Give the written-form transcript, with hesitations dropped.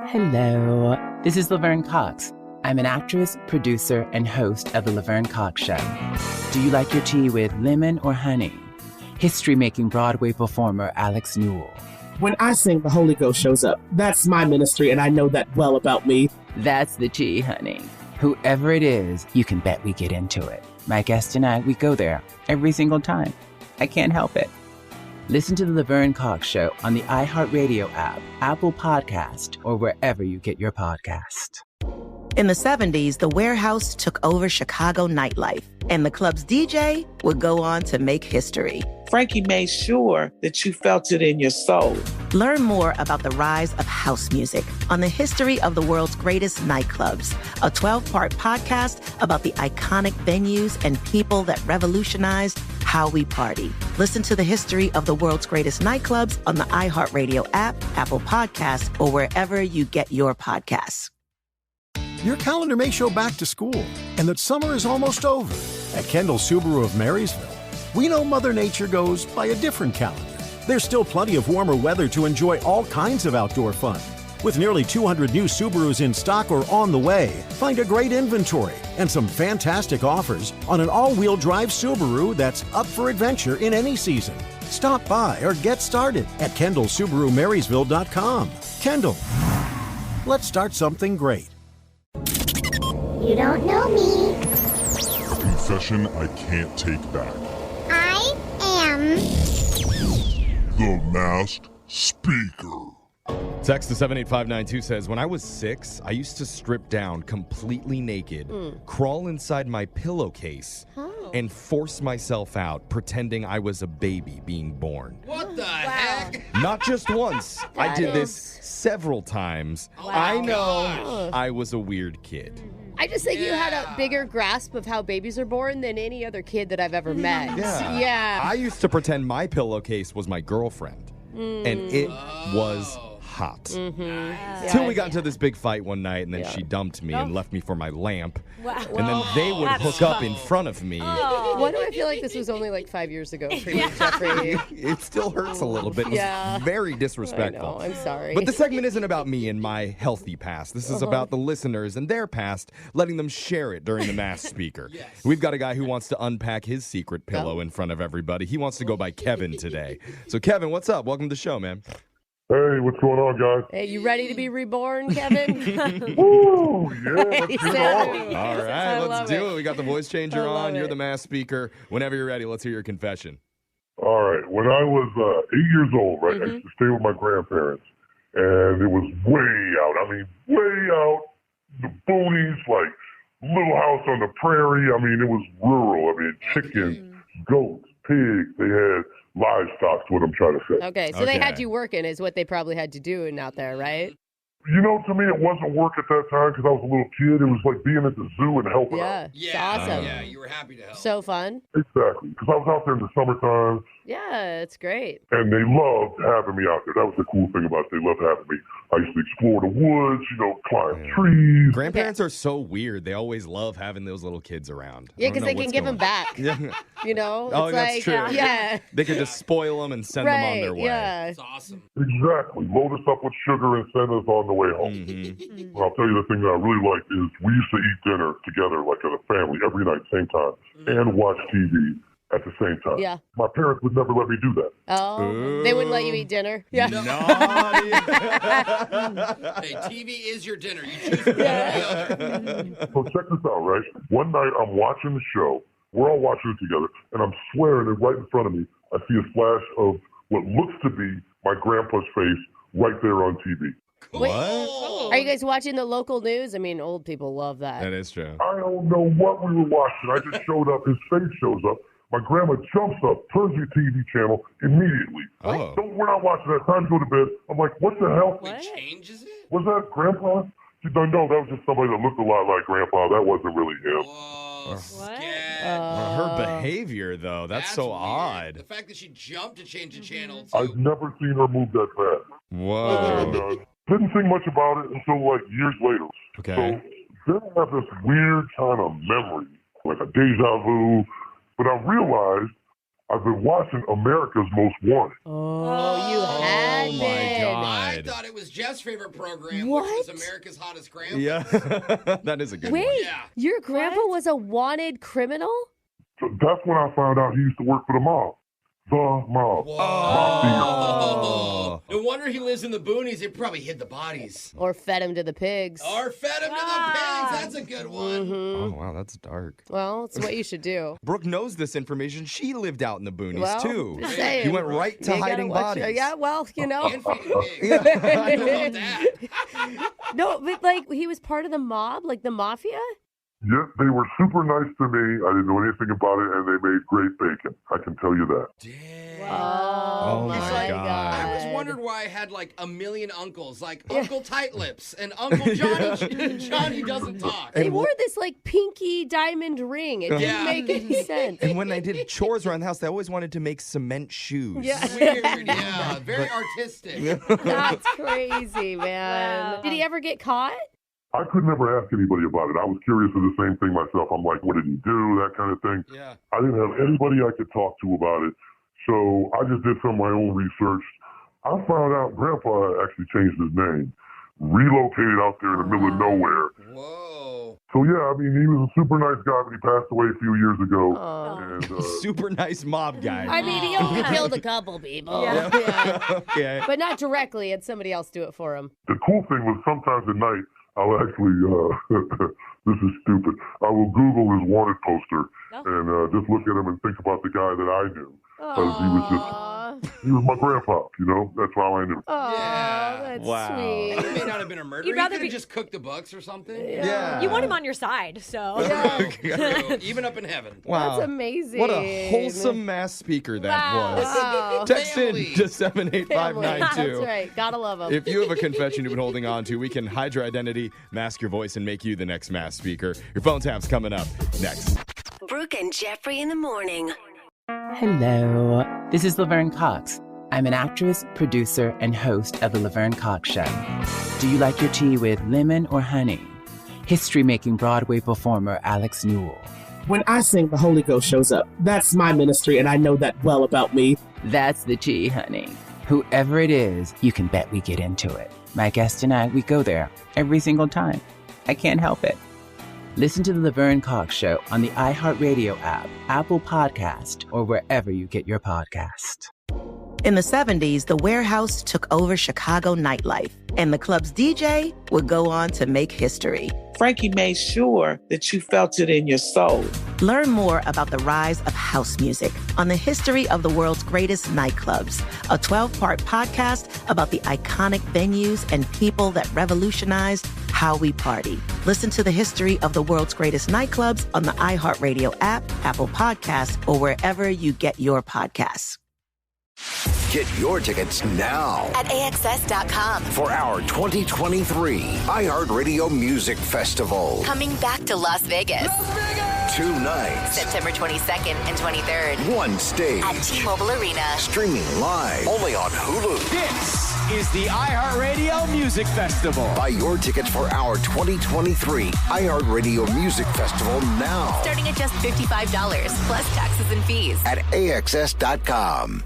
Hello, this is Laverne Cox. I'm an actress, producer, and host of The Laverne Cox Show. Do you like your tea with lemon or honey? History-making Broadway performer Alex Newell. When I sing, the Holy Ghost shows up. That's my ministry, and I know that well about me. That's the tea, honey. Whoever it is, you can bet we get into it. My guest and I, we go there every single time. I can't help it. Listen to The Laverne Cox Show on the iHeartRadio app, Apple Podcast, or wherever you get your podcast. In the 70s, the Warehouse took over Chicago nightlife, and the club's DJ would go on to make history. Frankie made sure that you felt it in your soul. Learn more about the rise of house music on the history of the world's greatest nightclubs, a 12-part podcast about the iconic venues and people that revolutionized how we party. Listen to the history of the world's greatest nightclubs on the iHeartRadio app, Apple Podcasts, or wherever you get your podcasts. Your calendar may show back to school and that summer is almost over. At Kendall Subaru of Marysville, we know Mother Nature goes by a different calendar. There's still plenty of warmer weather to enjoy all kinds of outdoor fun. With nearly 200 new Subarus in stock or on the way, find a great inventory and some fantastic offers on an all-wheel drive Subaru that's up for adventure in any season. Stop by or get started at KendallSubaruMarysville.com. Kendall, let's start something great. You don't know me. A confession I can't take back. I am The Masked Speaker. Text to 78592 says, when I was 6, I used to strip down completely naked, crawl inside my pillowcase, and force myself out, pretending I was a baby being born. What the heck? Not just once. I did this several times. Wow. I know I was a weird kid. I just think you had a bigger grasp of how babies are born than any other kid that I've ever met. Yeah. I used to pretend my pillowcase was my girlfriend, and it was hot. Till we got into this big fight one night, and then she dumped me and left me for my lamp. Wow. And then they would hook up in front of me. Why do I feel like this was only like 5 years ago for you, Jeffrey? It still hurts a little bit. It was very disrespectful. I know, I'm sorry. But the segment isn't about me and my healthy past. This is about the listeners and their past, letting them share it during the Masked Speaker. We've got a guy who wants to unpack his secret pillow in front of everybody. He wants to go by Kevin today. So, Kevin, what's up? Welcome to the show, man. Hey, what's going on, guys? Hey, you ready to be reborn, Kevin? Woo, yeah, let's get on. All right, let's do it. We got the voice changer on. You're the Masked Speaker. Whenever you're ready, let's hear your confession. All right, when I was 8 years old, right, I used to stay with my grandparents, and it was way out. I mean, way out, the boonies, like little house on the prairie. I mean, it was rural. I mean, chickens, goats, pigs. They had livestock, is what I'm trying to say. Okay, so they had you working is what they probably had to do out there, right? You know, to me, it wasn't work at that time because I was a little kid. It was like being at the zoo and helping out. Yeah, it's awesome. Yeah, you were happy to help. So fun. Exactly, because I was out there in the summertime. Yeah, it's great. And they loved having me out there. That was the cool thing about it. They loved having me. I used to explore the woods, you know, climb trees. Grandparents are so weird. They always love having those little kids around. Yeah, because they can give them back. You know? Oh, it's that's like, true. Yeah. They could just spoil them and send them on their way. Yeah. That's awesome. Exactly. Load us up with sugar and send us on the way home. Well, I'll tell you the thing that I really liked is we used to eat dinner together like as a family every night, same time, and watch TV at the same time. Yeah. My parents would never let me do that. Oh, they wouldn't let you eat dinner? Yeah. Hey, TV is your dinner. You choose one or the other. So check this out, right? One night I'm watching the show. We're all watching it together, and I'm swearing that right in front of me, I see a flash of what looks to be my grandpa's face right there on TV. Wait, are you guys watching the local news? I mean, old people love that. That is true. I don't know what we were watching. I just showed up. His face shows up. My grandma jumps up, turns the TV channel immediately. Oh. So we're not watching that. Time to go to bed. I'm like, what the hell? It changes it? Was that Grandpa? She said, no, that was just somebody that looked a lot like Grandpa. That wasn't really him. Whoa, scared. Her behavior, though, that's so weird. odd. The fact that she jumped to change the channel, too. I've never seen her move that fast. Whoa. And, didn't think much about it until like years later. Okay. So then I have this weird kind of memory, like a deja vu. But I realized I've been watching America's Most Wanted. Oh, you had Oh, my been. God. I thought it was Jeff's favorite program, What? which was America's Hottest Grandpa. Yeah, that is a good Wait, one. Yeah. your grandpa was a wanted criminal? So that's when I found out he used to work for the mob. The mob. Whoa. No wonder he lives in the boonies. They probably hid the bodies. Or fed him to the pigs. Or fed him to the pigs. That's a good one. Oh, wow, that's dark. Well, it's what you should do. Brooke knows this information. She lived out in the boonies, Well, too. just saying. He went right to You gotta hiding watch bodies. Yeah, well, you know. And feeding pigs. I know about that. No, but like he was part of the mob, like the mafia? Yes, they were super nice to me. I didn't know anything about it, and they made great bacon. I can tell you that. Damn. Oh my God. I always wondered why I had like a million uncles, like Uncle Tight Lips and Uncle Johnny. Johnny doesn't talk. They wore this like pinky diamond ring. It didn't make any sense. And when I did chores around the house, they always wanted to make cement shoes. Yeah. Weird, yeah. Very artistic. That's crazy, man. Wow. Did he ever get caught? I could never ask anybody about it. I was curious of the same thing myself. I'm like, what did he do? That kind of thing. Yeah. I didn't have anybody I could talk to about it. So I just did some of my own research. I found out Grandpa actually changed his name, relocated out there in the middle of nowhere. Whoa. So yeah, I mean, he was a super nice guy, but he passed away a few years ago. And, Super nice mob guy. I mean, he only killed a couple people. Yeah. Okay. But not directly. Had somebody else do it for him. the cool thing was sometimes at night, I'll actually, this is stupid, I will Google his wanted poster and just look at him and think about the guy that I knew. Because he was my grandpa, you know? That's how I knew. Oh, Yeah. that's Wow. sweet. He may not have been a murderer. You'd rather he could be- have just cooked the books or something. Yeah. You want him on your side, so. True. Even up in heaven. Wow. That's amazing. What a wholesome mass speaker that was. Wow. Text Family. in to 78592. That's right. Gotta love him. If you have a confession you've been holding on to, we can hide your identity, mask your voice, and make you the next mass speaker. Your phone tap's coming up next. Brooke and Jeffrey in the morning. Hello, this is Laverne Cox. I'm an actress, producer, and host of The Laverne Cox Show. Do you like your tea with lemon or honey? History-making Broadway performer Alex Newell. When I sing, the Holy Ghost shows up. That's my ministry, and I know that well about me. That's the tea, honey. Whoever it is, you can bet we get into it. My guest and I, we go there every single time. I can't help it. Listen to The Laverne Cox Show on the iHeartRadio app, Apple Podcast, or wherever you get your podcast. In the 70s, the Warehouse took over Chicago nightlife, and the club's DJ would go on to make history. Frankie made sure that you felt it in your soul. Learn more about the rise of house music on the history of the world's greatest nightclubs, a 12-part podcast about the iconic venues and people that revolutionized how we party. Listen to the history of the world's greatest nightclubs on the iHeartRadio app, Apple Podcasts, or wherever you get your podcasts. Get your tickets now At AXS.com. for our 2023 iHeartRadio Music Festival. Coming back to Las Vegas. 2 nights, September 22nd and 23rd. 1 stage, At T-Mobile Arena. streaming live only on Hulu. This is the iHeartRadio Music Festival. Buy your tickets for our 2023 iHeartRadio Music Festival now Starting at just $55, plus taxes and fees. at AXS.com.